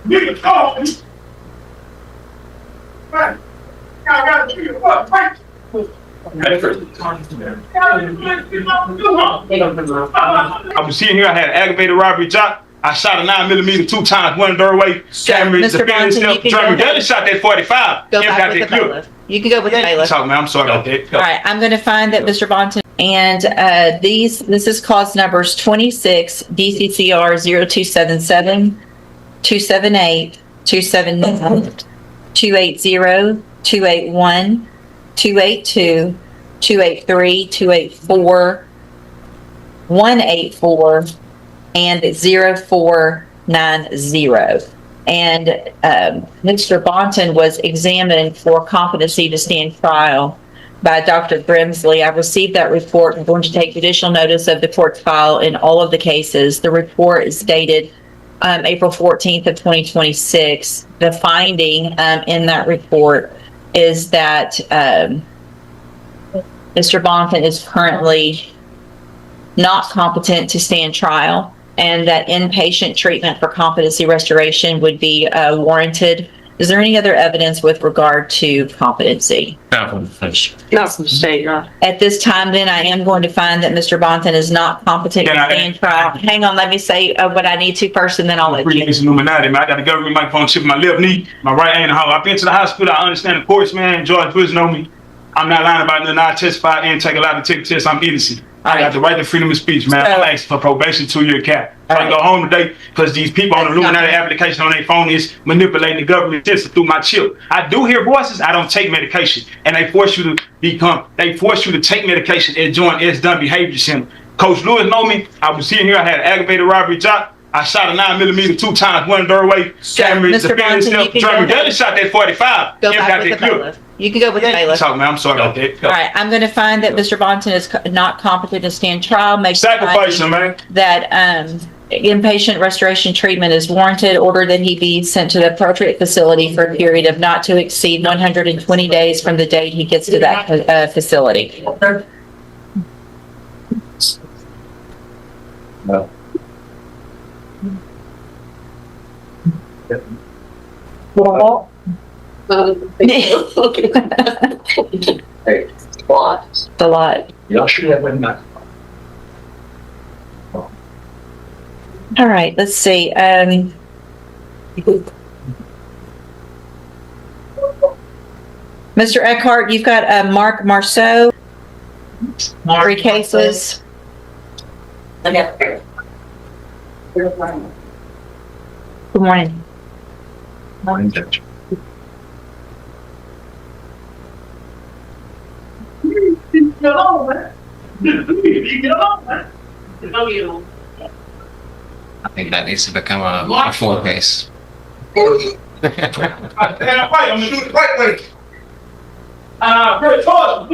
Nigga, call me. Man, y'all gotta give a fuck, right? I was sitting here, I had an aggravated robbery job. I shot a 9mm 2 times, one doorway. Cameras, defendant, self-driving. They shot that 45. Go back with the bailiff. You can go with the bailiff. Talk, man. I'm sorry about that. All right, I'm going to find that Mr. Bonton, and this is cause numbers 26 DCCR 0277, 278, 279, 280, 281, 282, 283, 284, 184, and 0490. And Mr. Bonton was examined for competency to stand trial by Dr. Grimsley. I've received that report. I'm going to take judicial notice of the court's file in all of the cases. The report is dated April 14th of 2026. The finding in that report is that Mr. Bonton is currently not competent to stand trial, and that inpatient treatment for competency restoration would be warranted. Is there any other evidence with regard to competency? Not from the state, Your Honor. At this time, then, I am going to find that Mr. Bonton is not competent to stand trial. Hang on, let me say what I need to first, and then I'll let you. Illuminati, man. I got a government microphone chip in my left knee, my right hand. I've been to the hospital. I understand the courts, man. George Bush know me. I'm not lying about nothing. I testify and take a lot of ticket tests. I'm innocent. I got the right to freedom of speech, man. I'm asking for probation, 2-year cap. I go home today because these people on the Illuminati application on their phone is manipulating the government system through my chip. I do hear voices. I don't take medication, and they force you to take medication and join S. Dunn Behavior Center. Coach Lewis know me. I was sitting here. I had an aggravated robbery job. I shot a 9mm 2 times, one doorway. Cameras, defendant, self-driving. They shot that 45. Go back with the bailiff. You can go with the bailiff. Talk, man. I'm sorry about that. All right, I'm going to find that Mr. Bonton is not competent to stand trial. Make sacrifice him, man. That inpatient restoration treatment is warranted. Order that he be sent to the appropriate facility for a period of not to exceed 120 days from the date he gets to that facility. No. Well, Hey, lots. The lot. y'all should have went back. All right, let's see. Mr. Eckhart, you've got Mark Marceau. 3 cases. Okay. Good morning. Morning, Judge. Get on, man. Get on, man. I think that needs to become a full case. I'm gonna do it the right way. Very hard.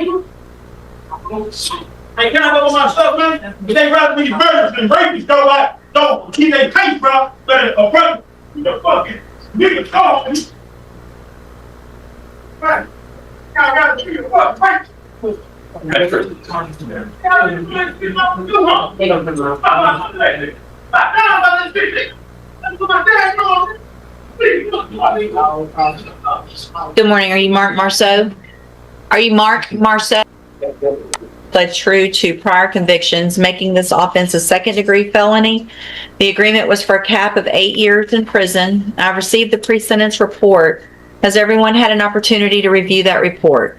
Hey, can I go on my stuff, man? If they rather be murderers than rapists, don't keep their pace, bro. But a brother, the fucking nigga call me. Man, y'all gotta give a fuck, right? Good morning. Are you Mark Marceau? Are you Mark Marceau? Pled true to prior convictions, making this offense a second-degree felony. The agreement was for a cap of 8 years in prison. I've received the pre-sentence report. Has everyone had an opportunity to review that report?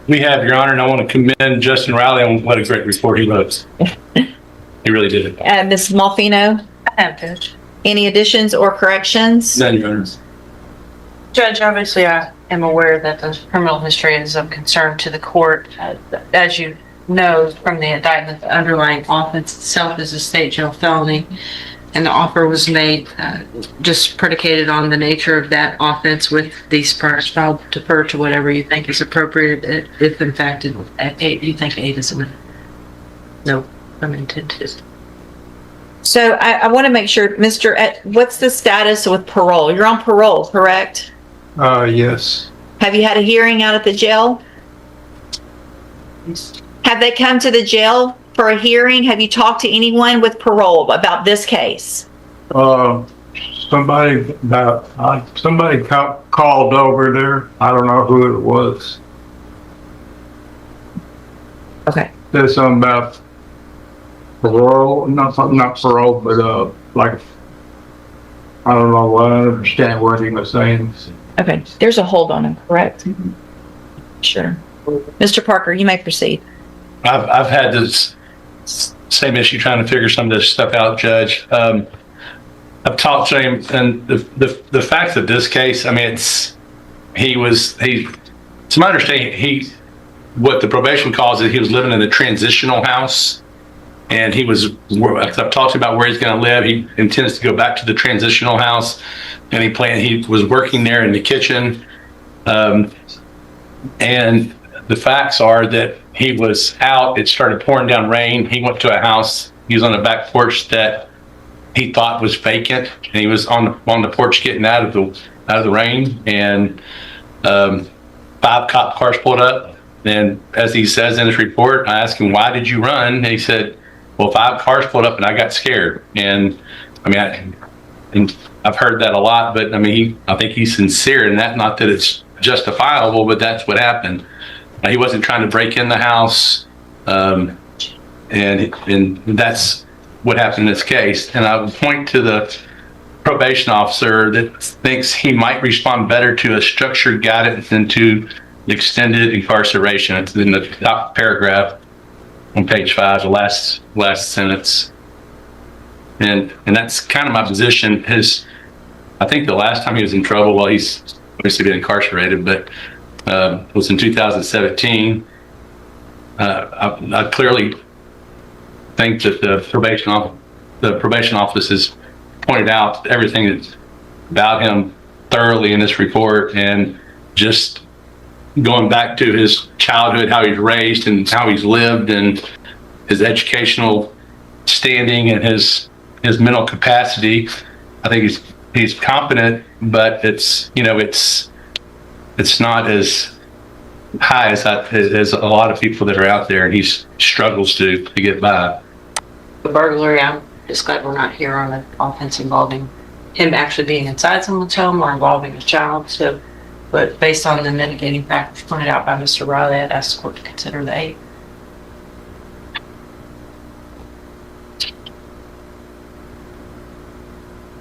We have, Your Honor, and I want to commend Justin Riley on what a great report he wrote. He really did it. Mrs. Malfino? I have, Judge. Any additions or corrections? None, Your Honor. Judge, obviously I am aware that the criminal history is of concern to the court. As you know from the indictment, the underlying offense itself is a state jail felony, and the offer was made just predicated on the nature of that offense with these priors. I'll defer to whatever you think is appropriate if in fact you think 8 is enough. No, I'm intended. So I want to make sure, what's the status with parole? You're on parole, correct? Yes. Have you had a hearing out at the jail? Have they come to the jail for a hearing? Have you talked to anyone with parole about this case? Have somebody called over there. I don't know who it was. Okay. There's something about parole, not parole, but like, I don't know. I don't understand what he was saying. Okay. There's a hold on him, correct? Sure. Mr. Parker, you may proceed. I've had this same issue trying to figure some of this stuff out, Judge. I've talked to him, and the facts of this case, I mean, to my understanding, what the probation calls it, he was living in a transitional house, and I've talked to him about where he's going to live. He intends to go back to the transitional house, and he was working there in the kitchen, and the facts are that he was out. It started pouring down rain. He went to a house. He was on the back porch that he thought was vacant, and he was on the porch getting out of the rain. And 5 cop cars pulled up. And as he says in his report, I asked him, "Why did you run?" And he said, "Well, 5 cars pulled up, and I got scared." And I mean, I've heard that a lot, but I mean, I think he's sincere in that. Not that it's justifiable, but that's what happened. He wasn't trying to break in the house, and that's what happened in this case. And I would point to the probation officer that thinks he might respond better to a structured guidance than to extended incarceration. It's in the top paragraph on page 5, the last sentence. And that's kind of my position. I think the last time he was in trouble, well, he's obviously been incarcerated, but was in 2017. I clearly think that the probation office has pointed out everything that's about him thoroughly in this report, and just going back to his childhood, how he's raised and how he's lived, and his educational standing and his mental capacity. I think he's competent, but it's not as high as a lot of people that are out there, and he struggles to get by. The burglary, I'm just glad we're not here on an offense involving him actually being inside someone's home or involving a child. So, but based on the mitigating factors pointed out by Mr. Riley, I'd ask the court to consider the 8.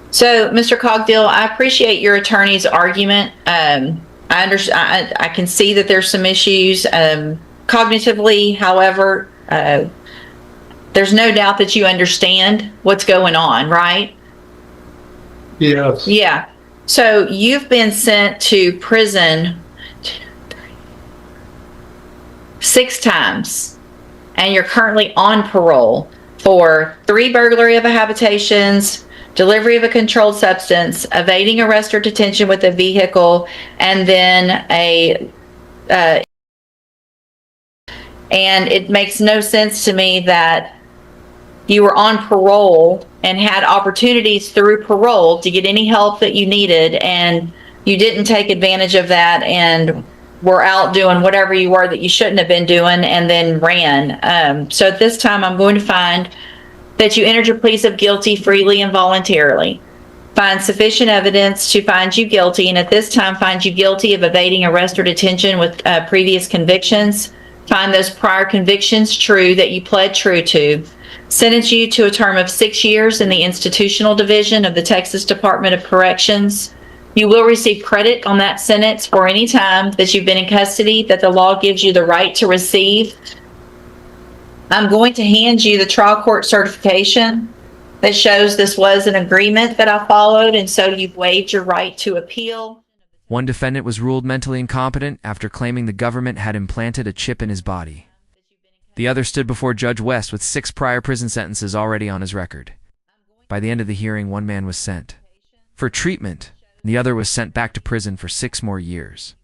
So, Mr. Cogdill, I appreciate your attorney's argument. I understand. I can see that there's some issues cognitively. However, there's no doubt that you understand what's going on, right? Yes. Yeah. So you've been sent to prison 6 times, and you're currently on parole for 3 burglary of habitations, delivery of a controlled substance, evading arrest or detention with a vehicle, and then and it makes no sense to me that you were on parole and had opportunities through parole to get any help that you needed, and you didn't take advantage of that and were out doing whatever you were that you shouldn't have been doing, and then ran. So at this time, I'm going to find that you entered your pleas of guilty freely and voluntarily. Find sufficient evidence to find you guilty, and at this time find you guilty of evading arrest or detention with previous convictions. Find those prior convictions true that you pled true to. Sentence you to a term of 6 years in the institutional division of the Texas Department of Corrections. You will receive credit on that sentence for any time that you've been in custody that the law gives you the right to receive. I'm going to hand you the trial court certification that shows this was an agreement that I followed, and so you've waived your right to appeal. One defendant was ruled mentally incompetent after claiming the government had implanted a chip in his body. The other stood before Judge West with 6 prior prison sentences already on his record. By the end of the hearing, one man was sent for treatment, and the other was sent back to prison for 6 more years.